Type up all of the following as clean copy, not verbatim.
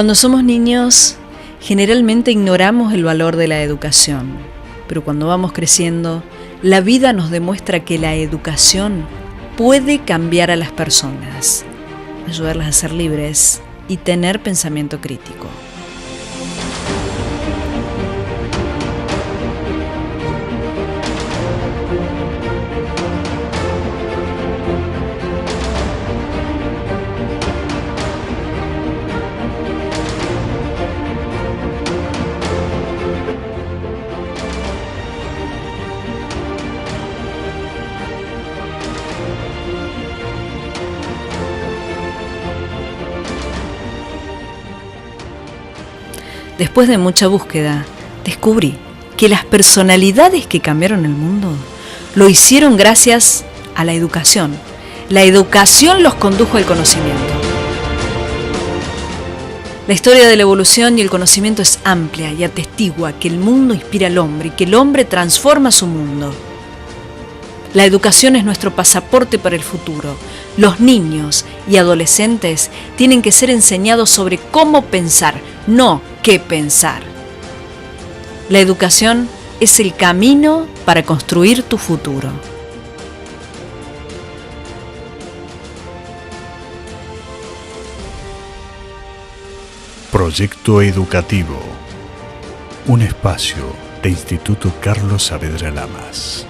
Cuando somos niños, generalmente ignoramos el valor de la educación, pero cuando vamos creciendo, la vida nos demuestra que la educación puede cambiar a las personas, ayudarlas a ser libres y tener pensamiento crítico. Después de mucha búsqueda, descubrí que las personalidades que cambiaron el mundo lo hicieron gracias a la educación. La educación los condujo al conocimiento. La historia de la evolución y el conocimiento es amplia y atestigua que el mundo inspira al hombre y que el hombre transforma su mundo. La educación es nuestro pasaporte para el futuro. Los niños y adolescentes tienen que ser enseñados sobre cómo pensar, no qué pensar. La educación es el camino para construir tu futuro. Proyecto Educativo, un espacio de Instituto Carlos Saavedra Lamas.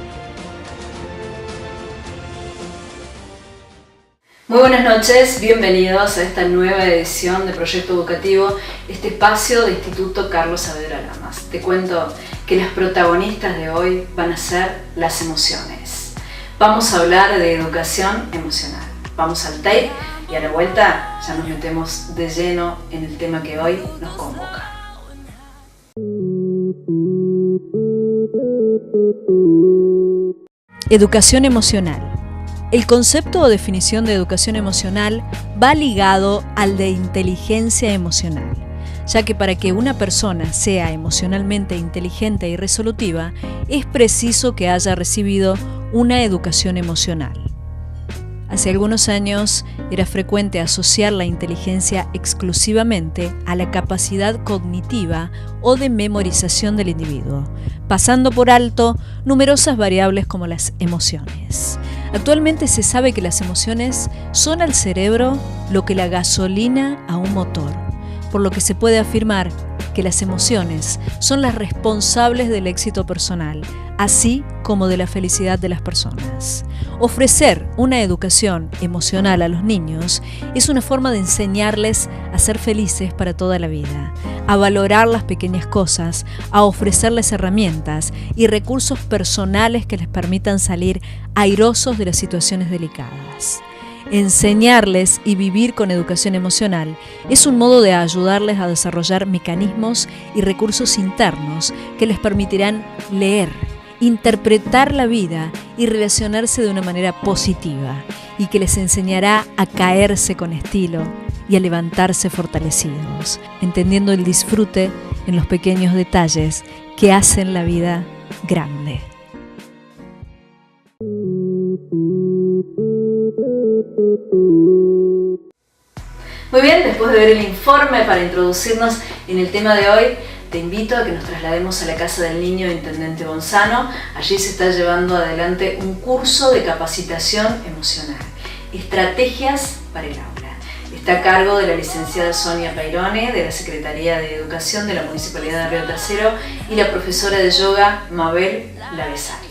Muy buenas noches, bienvenidos a esta nueva edición de Proyecto Educativo, este espacio de Instituto Carlos Saavedra Lamas. Te cuento que las protagonistas de hoy van a ser las emociones. Vamos a hablar de educación emocional. Vamos al tape y a la vuelta ya nos metemos de lleno en el tema que hoy nos convoca. Educación emocional. El concepto o definición de educación emocional va ligado al de inteligencia emocional, ya que para que una persona sea emocionalmente inteligente y resolutiva, es preciso que haya recibido una educación emocional. Hace algunos años era frecuente asociar la inteligencia exclusivamente a la capacidad cognitiva o de memorización del individuo, pasando por alto numerosas variables como las emociones. Actualmente se sabe que las emociones son al cerebro lo que la gasolina a un motor, por lo que se puede afirmar que las emociones son las responsables del éxito personal, así como de la felicidad de las personas. Ofrecer una educación emocional a los niños es una forma de enseñarles a ser felices para toda la vida, a valorar las pequeñas cosas, a ofrecerles herramientas y recursos personales que les permitan salir airosos de las situaciones delicadas. Enseñarles y vivir con educación emocional es un modo de ayudarles a desarrollar mecanismos y recursos internos que les permitirán leer, interpretar la vida y relacionarse de una manera positiva, y que les enseñará a caerse con estilo y a levantarse fortalecidos, entendiendo el disfrute en los pequeños detalles que hacen la vida grande. Muy bien, después de ver el informe para introducirnos en el tema de hoy, te invito a que nos traslademos a la Casa del Niño de Intendente Bonzano. Allí se está llevando adelante un curso de capacitación emocional, estrategias para el aula. Está a cargo de la licenciada Sonia Pairone, de la Secretaría de Educación de la Municipalidad de Río Tercero, y la profesora de yoga Mabel Lavesari.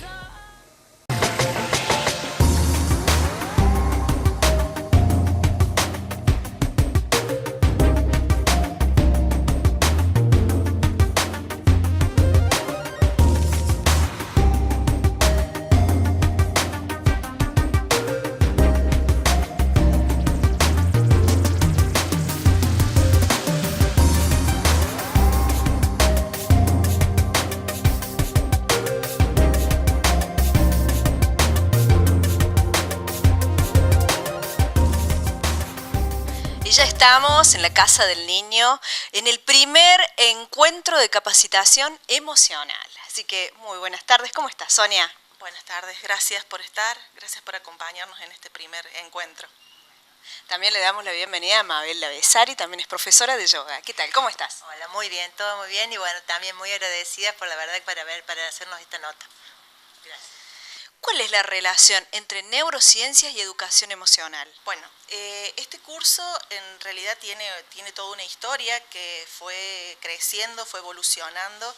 Y ya estamos en la Casa del Niño, en el primer encuentro de capacitación emocional. Así que muy buenas tardes. ¿Cómo estás, Sonia? Buenas tardes, gracias por estar, gracias por acompañarnos en este primer encuentro. También le damos la bienvenida a Mabel Lavesari, también es profesora de yoga. ¿Qué tal? ¿Cómo estás? Hola, muy bien, todo muy bien y bueno, también muy agradecida por la verdad para hacernos esta nota. Gracias. ¿Cuál es la relación entre neurociencias y educación emocional? Bueno, este curso en realidad tiene toda una historia que fue creciendo, fue evolucionando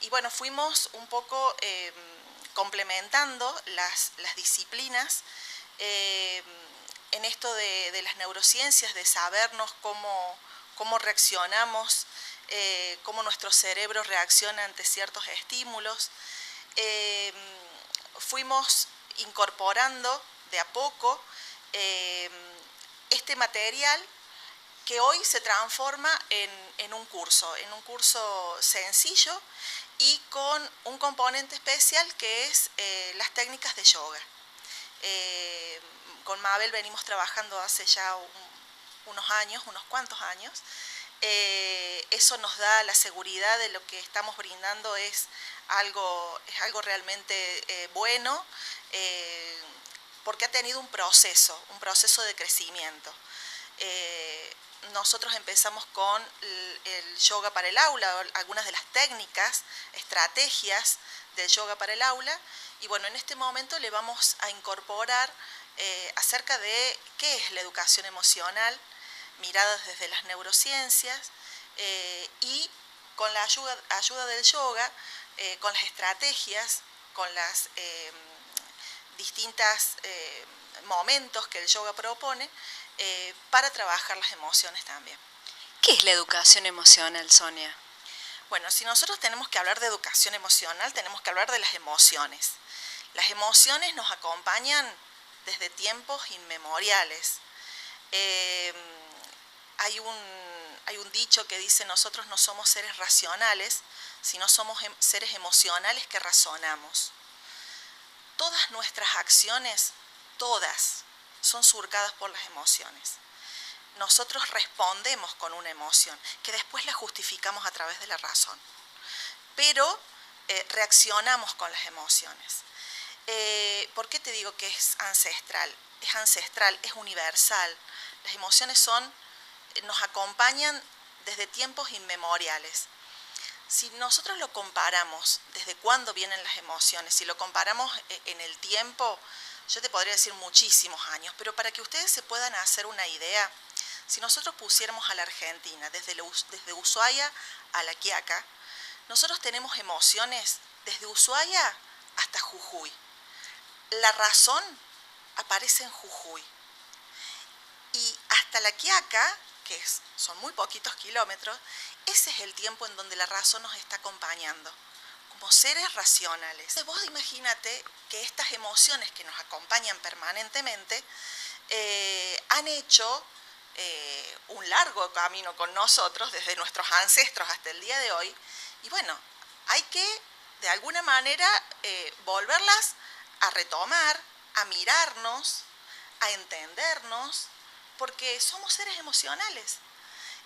y bueno, fuimos un poco complementando las disciplinas en esto de las neurociencias, de sabernos cómo reaccionamos, cómo nuestro cerebro reacciona ante ciertos estímulos. Fuimos incorporando de a poco este material que hoy se transforma en un curso sencillo y con un componente especial que es las técnicas de yoga. Con Mabel venimos trabajando hace ya unos cuantos años. Eso nos da la seguridad de lo que estamos brindando es algo realmente bueno, porque ha tenido un proceso de crecimiento. Nosotros empezamos con el yoga para el aula, algunas de las técnicas, estrategias del yoga para el aula, y bueno, en este momento le vamos a incorporar acerca de qué es la educación emocional, miradas desde las neurociencias, y con la ayuda del yoga, con las estrategias, con las distintos momentos que el yoga propone, para trabajar las emociones también. ¿Qué es la educación emocional, Sonia? Bueno, si nosotros tenemos que hablar de educación emocional, tenemos que hablar de las emociones. Las emociones nos acompañan desde tiempos inmemoriales. Hay un dicho que dice: nosotros no somos seres racionales, sino somos seres emocionales que razonamos. Todas nuestras acciones, todas, son surcadas por las emociones. Nosotros respondemos con una emoción, que después la justificamos a través de la razón. Pero reaccionamos con las emociones. ¿Por qué te digo que es ancestral? Es ancestral, es universal. Las emociones nos acompañan desde tiempos inmemoriales. Si nosotros lo comparamos, desde cuándo vienen las emociones, si lo comparamos en el tiempo, yo te podría decir muchísimos años, pero para que ustedes se puedan hacer una idea, si nosotros pusiéramos a la Argentina desde Ushuaia a La Quiaca, nosotros tenemos emociones desde Ushuaia hasta Jujuy. La razón aparece en Jujuy. Y hasta La Quiaca, que son muy poquitos kilómetros, ese es el tiempo en donde la razón nos está acompañando, como seres racionales. Entonces vos imagínate que estas emociones que nos acompañan permanentemente han hecho un largo camino con nosotros, desde nuestros ancestros hasta el día de hoy, y bueno, hay que de alguna manera volverlas a retomar, a mirarnos, a entendernos, porque somos seres emocionales.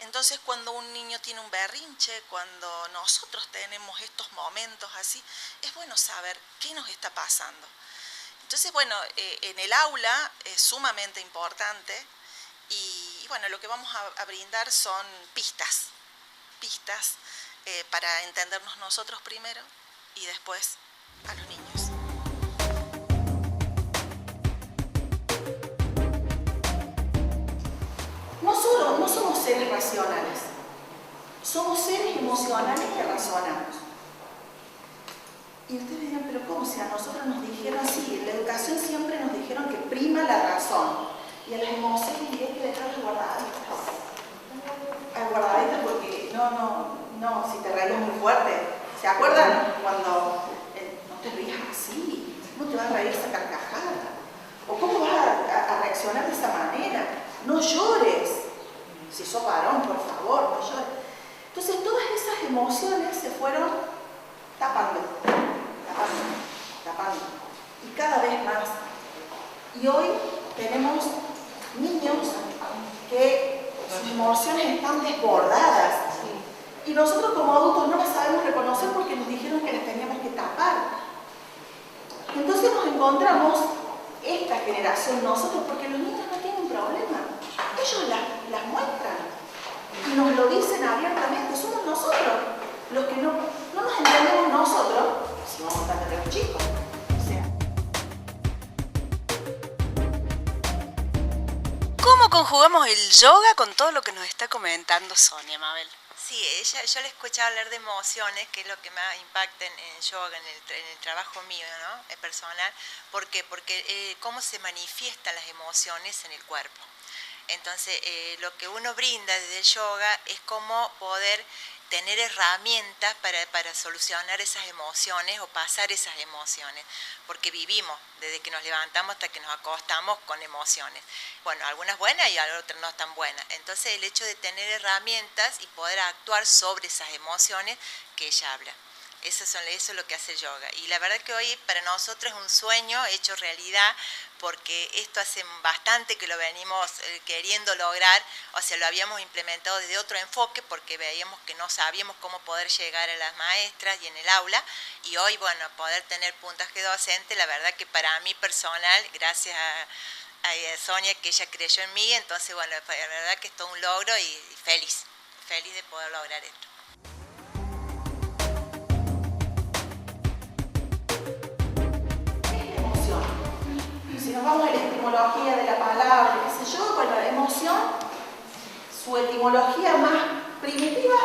Entonces, cuando un niño tiene un berrinche, cuando nosotros tenemos estos momentos así, es bueno saber qué nos está pasando. Entonces, bueno, en el aula es sumamente importante y bueno, lo que vamos a brindar son pistas para entendernos nosotros primero y después a los niños. No somos seres racionales, somos seres emocionales que razonamos. Y ustedes dirán, pero ¿cómo? Si a nosotros nos dijeron, sí, en la educación siempre nos dijeron que prima la razón, y a las emociones hay que dejarlas guardaditas. Guardaditas porque no, si te reías muy fuerte. ¿Se acuerdan cuando no te rías así? ¿Cómo te vas a reír esa carcajada? ¿O cómo vas a reaccionar de esa manera? No llores. Si sos varón, por favor, no llores. Entonces todas esas emociones se fueron tapando. Y cada vez más. Y hoy tenemos niños que sus emociones están desbordadas. Y nosotros como adultos no las sabemos reconocer porque nos dijeron que las teníamos que tapar. Entonces nos encontramos esta generación, nosotros, porque los niños no tienen problema. Ellos las muestran y nos lo dicen abiertamente. Somos nosotros los que no nos entendemos nosotros si vamos a tener los chicos. ¿Cómo conjugamos el yoga con todo lo que nos está comentando Sonia, Mabel? Sí, yo le he escuchado hablar de emociones, que es lo que más impacta en el yoga, en el trabajo mío, ¿no? Personal. ¿Por qué? Porque cómo se manifiestan las emociones en el cuerpo. Entonces, lo que uno brinda desde el yoga es cómo poder tener herramientas para solucionar esas emociones o pasar esas emociones, porque vivimos desde que nos levantamos hasta que nos acostamos con emociones. Bueno, algunas buenas y otras no tan buenas. Entonces el hecho de tener herramientas y poder actuar sobre esas emociones que ella habla. Eso es lo que hace el yoga. Y la verdad que hoy para nosotros es un sueño hecho realidad, porque esto hace bastante que lo venimos queriendo lograr, o sea, lo habíamos implementado desde otro enfoque porque veíamos que no sabíamos cómo poder llegar a las maestras y en el aula, y hoy, bueno, poder tener puntaje docente, la verdad que para mí personal, gracias a Sonia que ella creyó en mí, entonces, bueno, la verdad que es todo un logro y feliz de poder lograr esto. Si nos vamos a la etimología de la palabra, qué sé yo, bueno, la emoción, su etimología más primitiva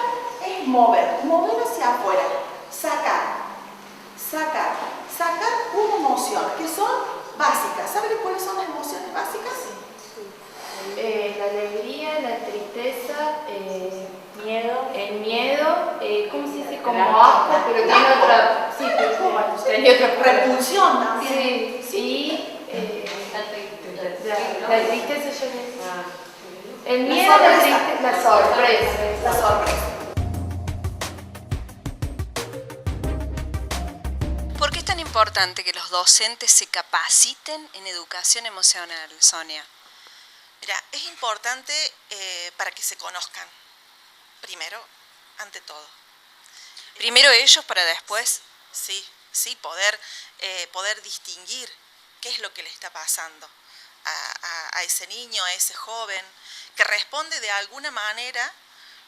es mover hacia afuera, sacar una emoción, que son básicas. ¿Saben cuáles son las emociones básicas? La alegría, la tristeza, el miedo, ¿cómo se dice? Como asco, pero tiene otra. Sí, pero tiene otra. Repulsión también. Sí. La tristeza yo le decía. El miedo, la sorpresa. ¿Por qué es tan importante que los docentes se capaciten en educación emocional, Sonia? Mira, es importante para que se conozcan, primero, ante todo. Primero ellos para después. Sí, poder distinguir qué es lo que le está pasando a ese niño, a ese joven, que responde de alguna manera,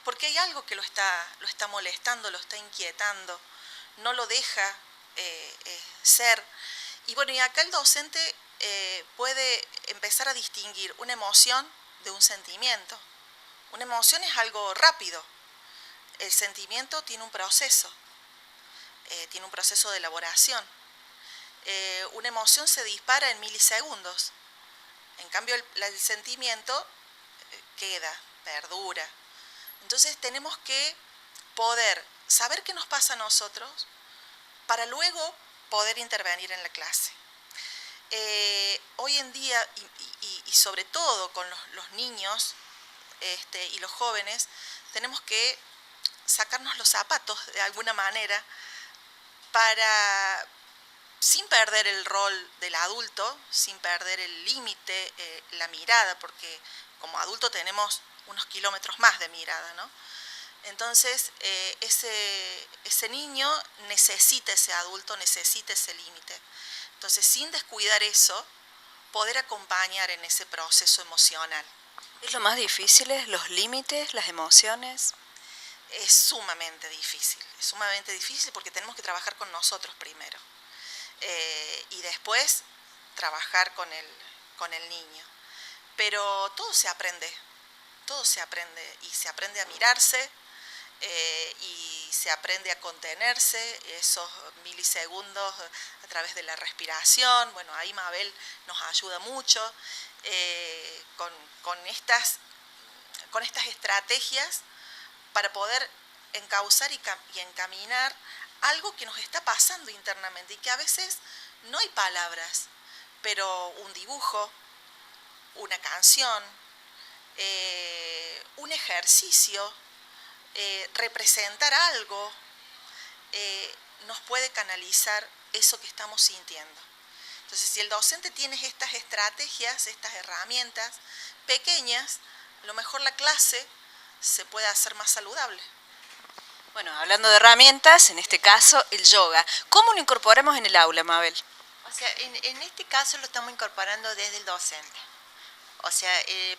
porque hay algo que lo está molestando, lo está inquietando, no lo deja ser. Y bueno, y acá el docente puede empezar a distinguir una emoción de un sentimiento. Una emoción es algo rápido, el sentimiento tiene un proceso de elaboración. Una emoción se dispara en milisegundos, en cambio el sentimiento perdura. Entonces tenemos que poder saber qué nos pasa a nosotros para luego poder intervenir en la clase. Hoy en día, y sobre todo con los niños y los jóvenes, tenemos que sacarnos los zapatos de alguna manera sin perder el rol del adulto, sin perder el límite, la mirada, porque como adulto tenemos unos kilómetros más de mirada, ¿no? Entonces, ese niño necesita ese adulto, necesita ese límite. Entonces, sin descuidar eso, poder acompañar en ese proceso emocional. ¿Es lo más difícil, los límites, las emociones? Es sumamente difícil porque tenemos que trabajar con nosotros primero y después trabajar con el niño. Pero todo se aprende y se aprende a mirarse y se aprende a contenerse esos milisegundos a través de la respiración. Bueno, ahí Mabel nos ayuda mucho con estas estrategias para poder encauzar y encaminar algo que nos está pasando internamente y que a veces no hay palabras, pero un dibujo, una canción, un ejercicio, representar algo, nos puede canalizar eso que estamos sintiendo. Entonces, si el docente tiene estas estrategias, estas herramientas pequeñas, a lo mejor la clase se puede hacer más saludable. Bueno, hablando de herramientas, en este caso el yoga. ¿Cómo lo incorporamos en el aula, Mabel? O sea, en este caso lo estamos incorporando desde el docente. O sea,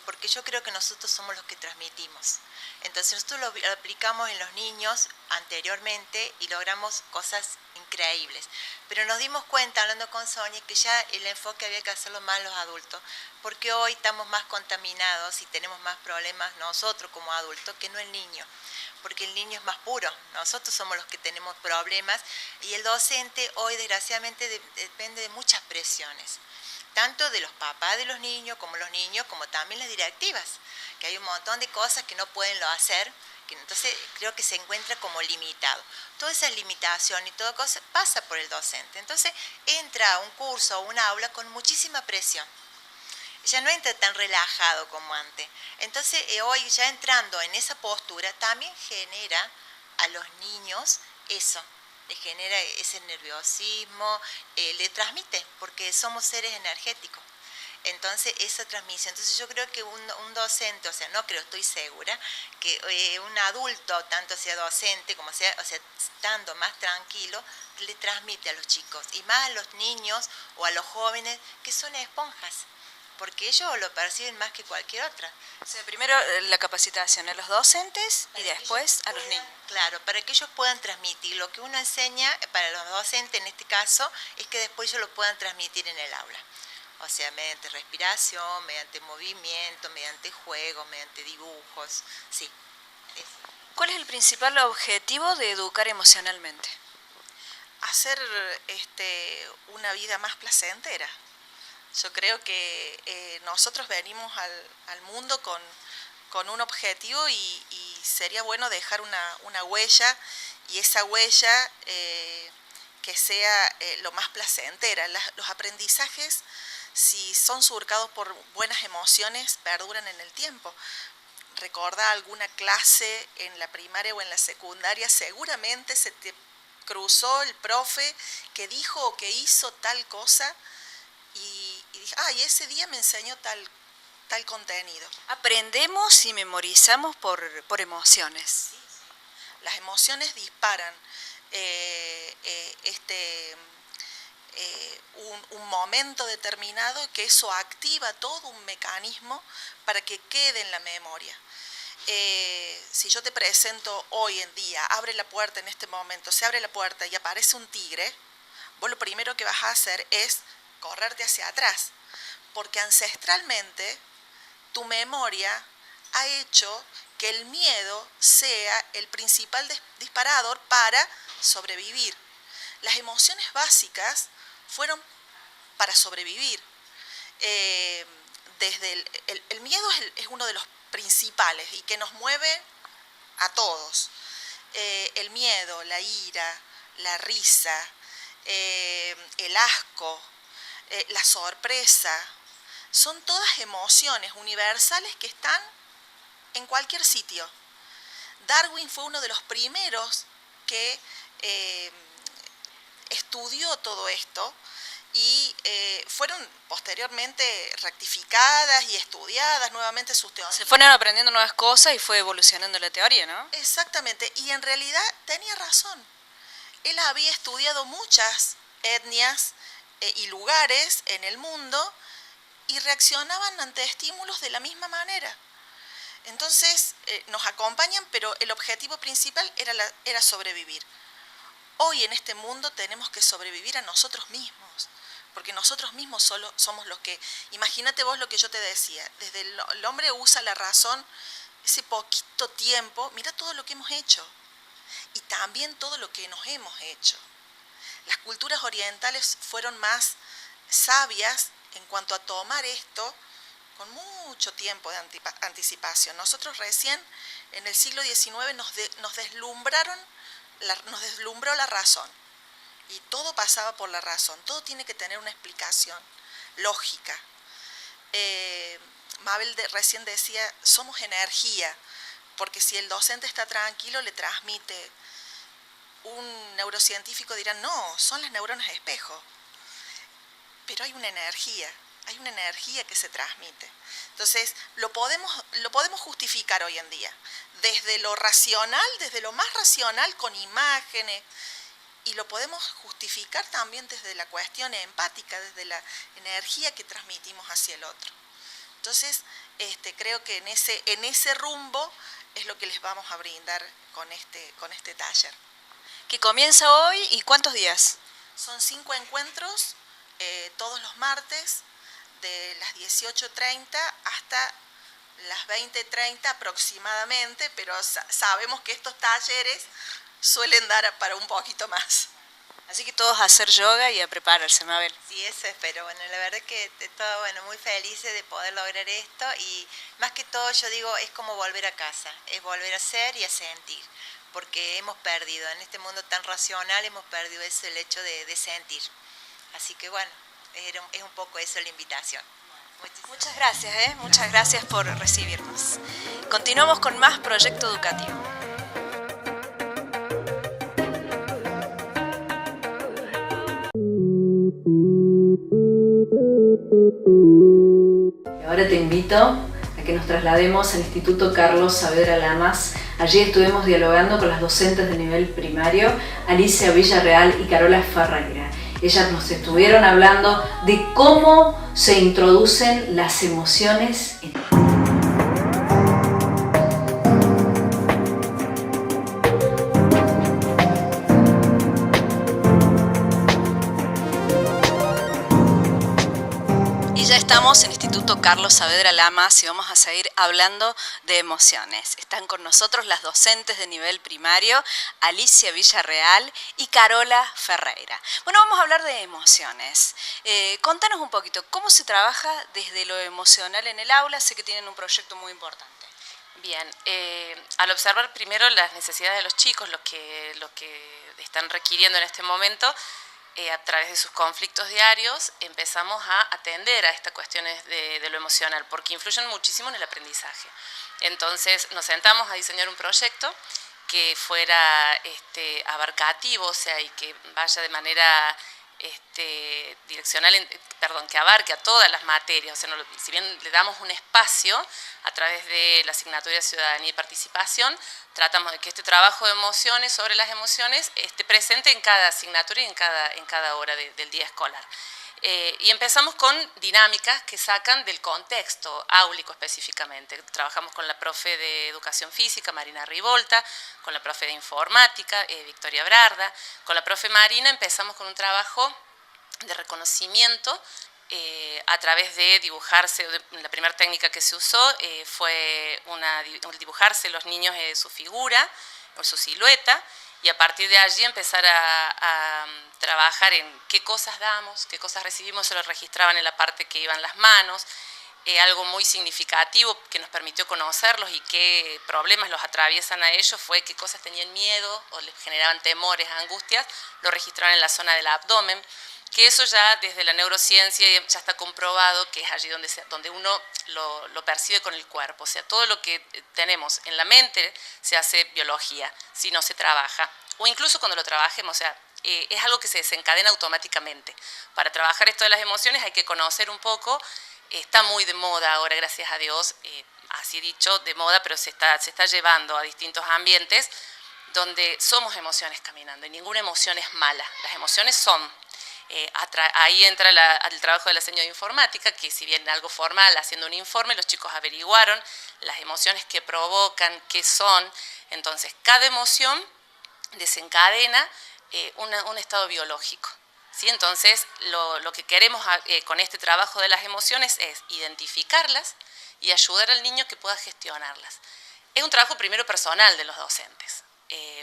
porque yo creo que nosotros somos los que transmitimos. Entonces nosotros lo aplicamos en los niños anteriormente y logramos cosas increíbles. Pero nos dimos cuenta, hablando con Sonia, que ya el enfoque había que hacerlo más los adultos, porque hoy estamos más contaminados y tenemos más problemas nosotros como adultos que no el niño. Porque el niño es más puro, nosotros somos los que tenemos problemas y el docente hoy desgraciadamente depende de muchas presiones. Tanto de los papás de los niños, como también las directivas, que hay un montón de cosas que no pueden hacer, que entonces creo que se encuentra como limitado. Toda esa limitación y toda cosa pasa por el docente. Entonces entra a un curso o una aula con muchísima presión. Ya no entra tan relajado como antes. Entonces hoy ya entrando en esa postura también genera a los niños eso. Le genera ese nerviosismo, le transmite, porque somos seres energéticos. Entonces, esa transmisión. Entonces, yo creo que un docente, o sea, no creo, estoy segura, que un adulto, tanto sea docente como sea, o sea, estando más tranquilo, le transmite a los chicos, y más a los niños o a los jóvenes, que son esponjas, porque ellos lo perciben más que cualquier otra. O sea, primero la capacitación a los docentes y después a los niños. Claro, para que ellos puedan transmitir lo que uno enseña para los docentes en este caso, es que después ellos lo puedan transmitir en el aula. O sea, mediante respiración, mediante movimiento, mediante juegos, mediante dibujos, sí. ¿Cuál es el principal objetivo de educar emocionalmente? Hacer una vida más placentera. Yo creo que nosotros venimos al mundo con un objetivo y sería bueno dejar una huella, y esa huella que sea lo más placentera. Los aprendizajes, si son surcados por buenas emociones, perduran en el tiempo. Recordá alguna clase en la primaria o en la secundaria, seguramente se te cruzó el profe que dijo o que hizo tal cosa, y dije, y ese día me enseñó tal contenido. Aprendemos y memorizamos por emociones. Las emociones disparan un momento determinado, que eso activa todo un mecanismo para que quede en la memoria. Si yo te presento hoy en día, abre la puerta en este momento, se abre la puerta y aparece un tigre, vos lo primero que vas a hacer es correrte hacia atrás, porque ancestralmente tu memoria ha hecho que el miedo sea el principal disparador para sobrevivir. Las emociones básicas fueron para sobrevivir. Desde el miedo es uno de los principales y que nos mueve a todos. El miedo, la ira, la risa, el asco, la sorpresa, son todas emociones universales que están en cualquier sitio. Darwin fue uno de los primeros que estudió todo esto, y fueron posteriormente rectificadas y estudiadas nuevamente sus teorías. Se fueron aprendiendo nuevas cosas y fue evolucionando la teoría, ¿no? Exactamente, y en realidad tenía razón. Él había estudiado muchas etnias y lugares en el mundo y reaccionaban ante estímulos de la misma manera. Entonces nos acompañan, pero el objetivo principal era sobrevivir. Hoy en este mundo tenemos que sobrevivir a nosotros mismos, porque nosotros mismos solo somos los que... Imagínate vos lo que yo te decía, desde el hombre usa la razón ese poquito tiempo, mira todo lo que hemos hecho y también todo lo que nos hemos hecho. Las culturas orientales fueron más sabias en cuanto a tomar esto con mucho tiempo de anticipación. Nosotros recién en el siglo XIX nos deslumbró la razón, y todo pasaba por la razón, todo tiene que tener una explicación lógica. Mabel recién decía, somos energía, porque si el docente está tranquilo le transmite. Un neurocientífico dirá, no, son las neuronas espejo, pero hay una energía que se transmite. Entonces, lo podemos justificar hoy en día, desde lo racional, desde lo más racional, con imágenes, y lo podemos justificar también desde la cuestión empática, desde la energía que transmitimos hacia el otro. Entonces, creo que en ese rumbo es lo que les vamos a brindar con este taller. Que comienza hoy, ¿y cuántos días? Son 5 encuentros, todos los martes, de las 18:30 hasta las 20:30 aproximadamente, pero sabemos que estos talleres suelen dar para un poquito más. Así que todos a hacer yoga y a prepararse, Mabel. Sí, eso espero. Bueno, la verdad que todo, bueno, muy felices de poder lograr esto y más que todo yo digo, es como volver a casa, es volver a ser y a sentir, porque hemos perdido, en este mundo tan racional hemos perdido eso, el hecho de sentir. Así que bueno, es un poco eso la invitación. Muchas gracias, muchas gracias por recibirnos. Continuamos con más Proyecto Educativo. Y ahora te invito a que nos traslademos al Instituto Carlos Saavedra Lamas. Allí estuvimos dialogando con las docentes de nivel primario, Alicia Villarreal y Carola Ferreira. Ellas nos estuvieron hablando de cómo se introducen las emociones en... Ya estamos en Instituto Carlos Saavedra Lamas y vamos a seguir hablando de emociones. Están con nosotros las docentes de nivel primario, Alicia Villarreal y Carola Ferreira. Bueno, vamos a hablar de emociones. Contanos un poquito, ¿cómo se trabaja desde lo emocional en el aula? Sé que tienen un proyecto muy importante. Bien, al observar primero las necesidades de los chicos, lo que están requiriendo en este momento, a través de sus conflictos diarios empezamos a atender a estas cuestiones de lo emocional, porque influyen muchísimo en el aprendizaje. Entonces nos sentamos a diseñar un proyecto que fuera abarcativo, o sea, y que vaya de manera direccional, que abarque a todas las materias. O sea, si bien le damos un espacio a través de la asignatura de Ciudadanía y Participación, tratamos de que este trabajo de emociones, sobre las emociones, esté presente en cada asignatura y en cada hora del día escolar. Y empezamos con dinámicas que sacan del contexto áulico específicamente. Trabajamos con la profe de Educación Física, Marina Rivolta, con la profe de Informática, Victoria Brarda. Con la profe Marina empezamos con un trabajo de reconocimiento a través de dibujarse. La primera técnica que se usó fue dibujarse los niños su figura o su silueta, y a partir de allí empezar a trabajar en qué cosas damos, qué cosas recibimos. Se lo registraban en la parte que iban las manos. Algo muy significativo que nos permitió conocerlos y qué problemas los atraviesan a ellos fue qué cosas tenían miedo o les generaban temores, angustias, lo registraban en la zona del abdomen, que eso ya desde la neurociencia ya está comprobado que es allí donde uno lo percibe con el cuerpo. O sea, todo lo que tenemos en la mente se hace biología, si no se trabaja. O incluso cuando lo trabajemos, o sea, es algo que se desencadena automáticamente. Para trabajar esto de las emociones hay que conocer un poco. Está muy de moda ahora, gracias a Dios, así dicho, de moda, pero se está llevando a distintos ambientes donde somos emociones caminando y ninguna emoción es mala. Las emociones son... ahí entra el trabajo de la señora de Informática, que si bien algo formal, haciendo un informe, los chicos averiguaron las emociones que provocan, qué son. Entonces, cada emoción desencadena un estado biológico. ¿Sí? Entonces, lo que queremos con este trabajo de las emociones es identificarlas y ayudar al niño que pueda gestionarlas. Es un trabajo primero personal de los docentes,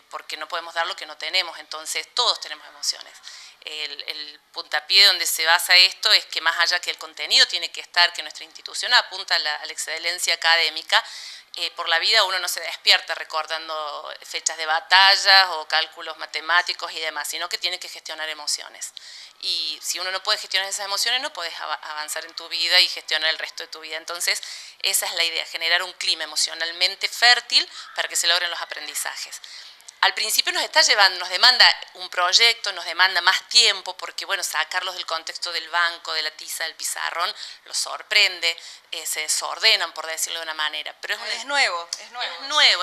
porque no podemos dar lo que no tenemos, entonces todos tenemos emociones. El puntapié donde se basa esto es que más allá que el contenido tiene que estar, que nuestra institución apunta a la excelencia académica, por la vida uno no se despierta recordando fechas de batallas o cálculos matemáticos y demás, sino que tiene que gestionar emociones. Y si uno no puede gestionar esas emociones, no puedes avanzar en tu vida y gestionar el resto de tu vida. Entonces, esa es la idea, generar un clima emocionalmente fértil para que se logren los aprendizajes. Al principio nos demanda un proyecto, nos demanda más tiempo, porque bueno, sacarlos del contexto del banco, de la tiza, del pizarrón, los sorprende, se desordenan, por decirlo de una manera. Pero es nuevo.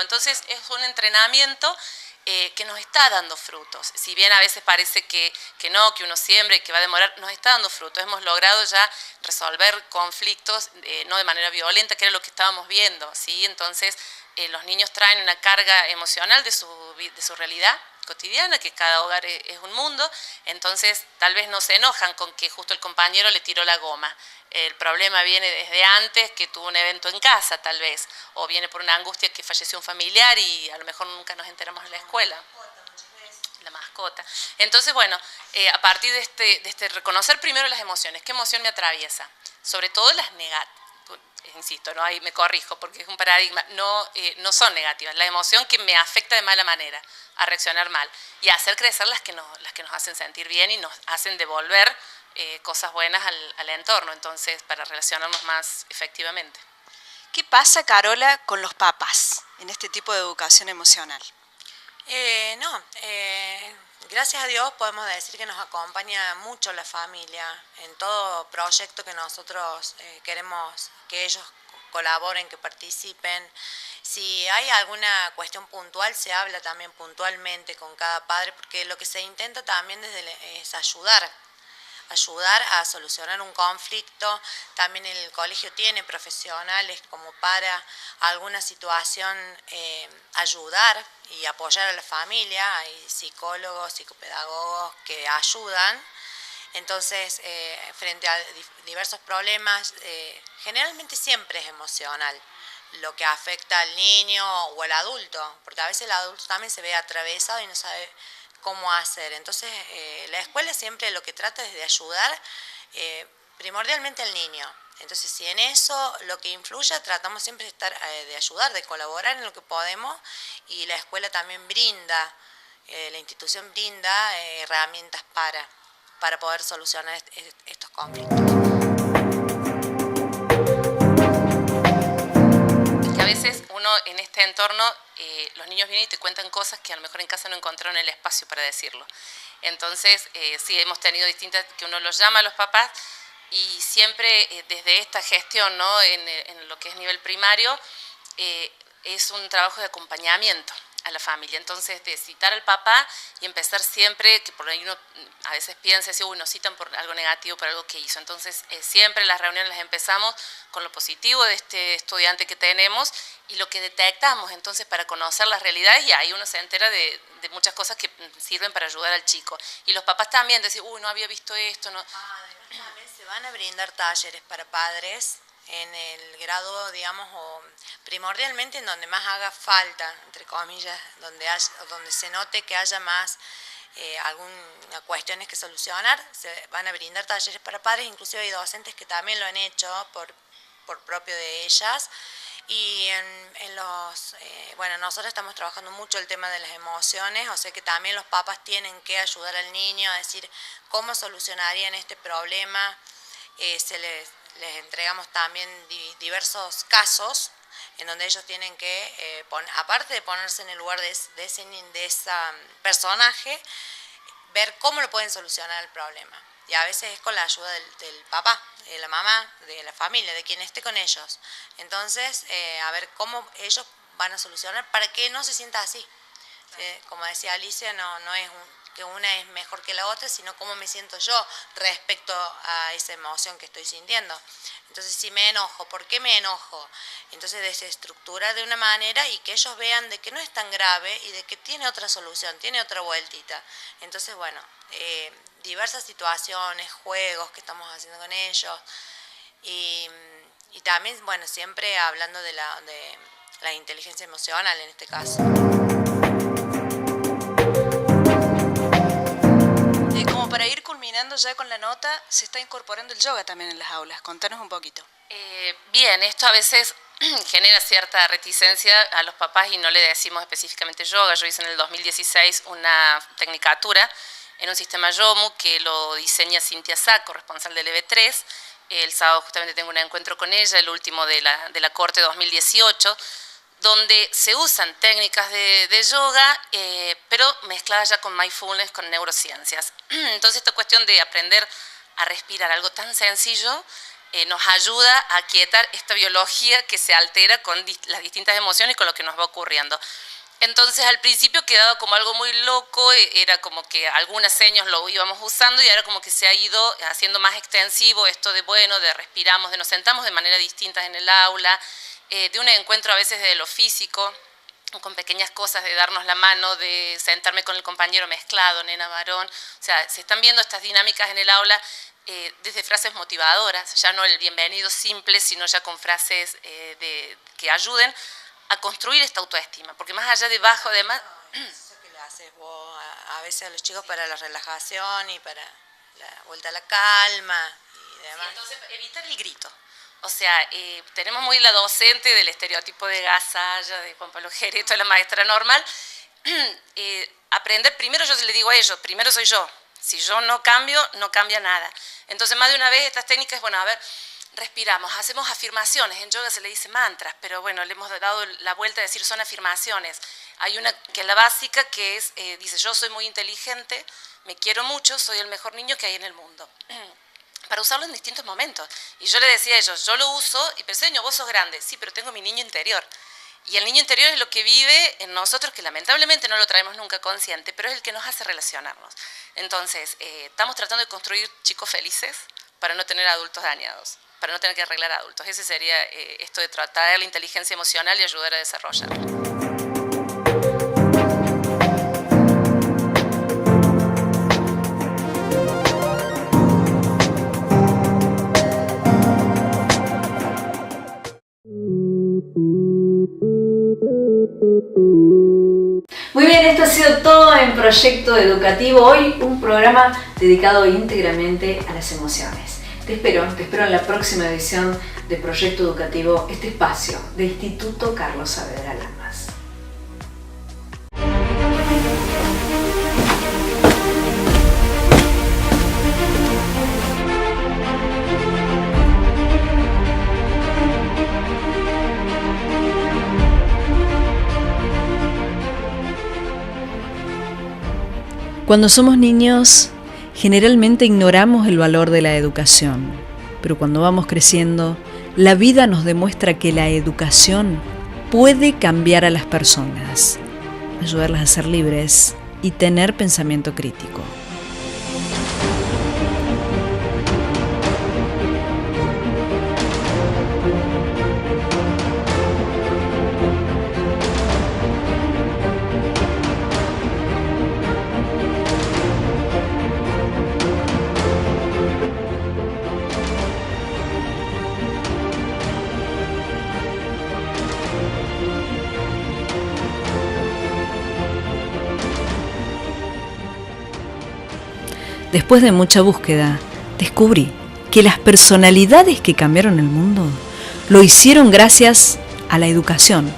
Entonces es un entrenamiento que nos está dando frutos. Si bien a veces parece que no, que uno siembra y que va a demorar, nos está dando frutos. Hemos logrado ya resolver conflictos, no de manera violenta, que era lo que estábamos viendo, ¿sí? Entonces, los niños traen una carga emocional de su realidad cotidiana, que cada hogar es un mundo, entonces tal vez no se enojan con que justo el compañero le tiró la goma. El problema viene desde antes, que tuvo un evento en casa tal vez, o viene por una angustia que falleció un familiar y a lo mejor nunca nos enteramos en la escuela. La mascota. Entonces, bueno, a partir de este reconocer primero las emociones, ¿qué emoción me atraviesa? Sobre todo las negativas. Insisto, ¿no? Ahí me corrijo porque es un paradigma, no son negativas, la emoción que me afecta de mala manera, a reaccionar mal, y a hacer crecer las que nos hacen sentir bien y nos hacen devolver cosas buenas al entorno, entonces para relacionarnos más efectivamente. ¿Qué pasa, Carola, con los papás en este tipo de educación emocional? Gracias a Dios podemos decir que nos acompaña mucho la familia en todo proyecto que nosotros queremos que ellos colaboren, que participen. Si hay alguna cuestión puntual, se habla también puntualmente con cada padre, porque lo que se intenta también es ayudar a solucionar un conflicto. También el colegio tiene profesionales como para alguna situación ayudar y apoyar a la familia. Hay psicólogos, psicopedagogos que ayudan. Entonces, frente a diversos problemas, generalmente siempre es emocional lo que afecta al niño o al adulto, porque a veces el adulto también se ve atravesado y no sabe cómo hacer. Entonces, la escuela siempre lo que trata es de ayudar primordialmente al niño. Entonces, si en eso lo que influye, tratamos siempre de ayudar, de colaborar en lo que podemos, y la escuela también brinda, la institución brinda herramientas para poder solucionar estos conflictos. Que a veces uno en este entorno, los niños vienen y te cuentan cosas que a lo mejor en casa no encontraron el espacio para decirlo. Entonces, sí, hemos tenido distintas, que uno los llama a los papás, y siempre desde esta gestión, ¿no? en lo que es nivel primario, es un trabajo de acompañamiento a la familia. Entonces, de citar al papá y empezar siempre, que por ahí uno a veces piensa, si nos citan por algo negativo, por algo que hizo. Entonces, siempre las reuniones las empezamos con lo positivo de este estudiante que tenemos y lo que detectamos, entonces, para conocer las realidades, y ahí uno se entera de muchas cosas que sirven para ayudar al chico. Y los papás también, decir, no había visto esto. No. Además, también se van a brindar talleres para padres en el grado, digamos, o primordialmente en donde más haga falta, entre comillas, donde se note que haya más algunas cuestiones que solucionar. Se van a brindar talleres para padres, inclusive hay docentes que también lo han hecho por propio de ellas. Y nosotros estamos trabajando mucho el tema de las emociones, o sea que también los papás tienen que ayudar al niño a decir cómo solucionarían este problema. Les entregamos también diversos casos en donde ellos tienen que, aparte de ponerse en el lugar de ese personaje, ver cómo lo pueden solucionar el problema. Y a veces es con la ayuda del papá, de la mamá, de la familia, de quien esté con ellos. Entonces, a ver cómo ellos van a solucionar para que no se sienta así. Como decía Alicia, no es que una es mejor que la otra, sino cómo me siento yo respecto a esa emoción que estoy sintiendo. Entonces, si me enojo, ¿por qué me enojo? Entonces, desestructurar de una manera y que ellos vean de que no es tan grave y de que tiene otra solución, tiene otra vueltita. Entonces, diversas situaciones, juegos que estamos haciendo con ellos, y también, siempre hablando de la inteligencia emocional en este caso. Para ir culminando ya con la nota, se está incorporando el yoga también en las aulas. Contanos un poquito. Bien, esto a veces genera cierta reticencia a los papás y no le decimos específicamente yoga. Yo hice en el 2016 una tecnicatura en un sistema YOMU que lo diseña Cintia Sacco, responsable del EB3. El sábado justamente tengo un encuentro con ella, el último de la corte 2018, donde se usan técnicas de yoga, pero mezcladas ya con mindfulness, con neurociencias. Entonces, esta cuestión de aprender a respirar, algo tan sencillo, nos ayuda a aquietar esta biología que se altera con las distintas emociones y con lo que nos va ocurriendo. Entonces al principio quedaba como algo muy loco, era como que algunas señas lo íbamos usando y ahora como que se ha ido haciendo más extensivo esto de, bueno, de respiramos, de nos sentamos de manera distinta en el aula, de un encuentro a veces de lo físico, con pequeñas cosas, de darnos la mano, de sentarme con el compañero mezclado, nena, varón. O sea, se están viendo estas dinámicas en el aula desde frases motivadoras, ya no el bienvenido simple, sino ya con frases que ayuden a construir esta autoestima, porque más allá de bajo, además... Eso que le haces vos a veces a los chicos para la relajación y para la vuelta a la calma y demás. Sí, entonces, evitar el grito. O sea, tenemos muy la docente del estereotipo de Gasalla, de Juan Pablo Gereto, la maestra normal. Aprender, primero yo le digo a ellos, primero soy yo. Si yo no cambio, no cambia nada. Entonces, más de una vez estas técnicas, bueno, a ver, respiramos, hacemos afirmaciones. En yoga se le dice mantras, pero bueno, le hemos dado la vuelta a decir son afirmaciones. Hay una que es la básica, que es, dice, yo soy muy inteligente, me quiero mucho, soy el mejor niño que hay en el mundo. Para usarlo en distintos momentos. Y yo le decía a ellos, yo lo uso, y pensé, vos sos grande, sí, pero tengo mi niño interior. Y el niño interior es lo que vive en nosotros, que lamentablemente no lo traemos nunca consciente, pero es el que nos hace relacionarnos. Entonces, estamos tratando de construir chicos felices para no tener adultos dañados, para no tener que arreglar adultos. Ese sería esto de tratar la inteligencia emocional y ayudar a desarrollarla. Muy bien, esto ha sido todo en Proyecto Educativo. Hoy un programa dedicado íntegramente a las emociones. Te espero en la próxima edición de Proyecto Educativo, este espacio de Instituto Carlos Saavedra Lamas. Cuando somos niños, generalmente ignoramos el valor de la educación, pero cuando vamos creciendo, la vida nos demuestra que la educación puede cambiar a las personas, ayudarlas a ser libres y tener pensamiento crítico. Después de mucha búsqueda, descubrí que las personalidades que cambiaron el mundo lo hicieron gracias a la educación.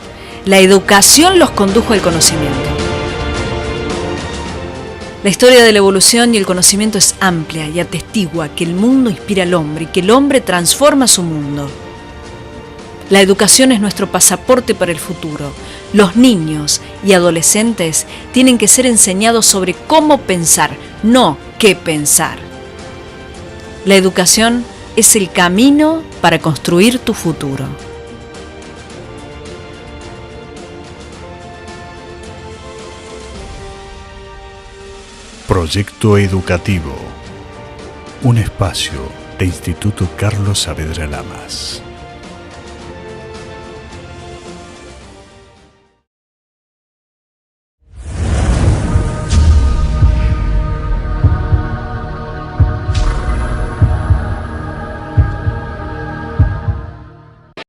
La educación los condujo al conocimiento. La historia de la evolución y el conocimiento es amplia y atestigua que el mundo inspira al hombre y que el hombre transforma su mundo. La educación es nuestro pasaporte para el futuro. Los niños y adolescentes tienen que ser enseñados sobre cómo pensar, no qué pensar. La educación es el camino para construir tu futuro. Proyecto Educativo, un espacio de Instituto Carlos Saavedra Lamas.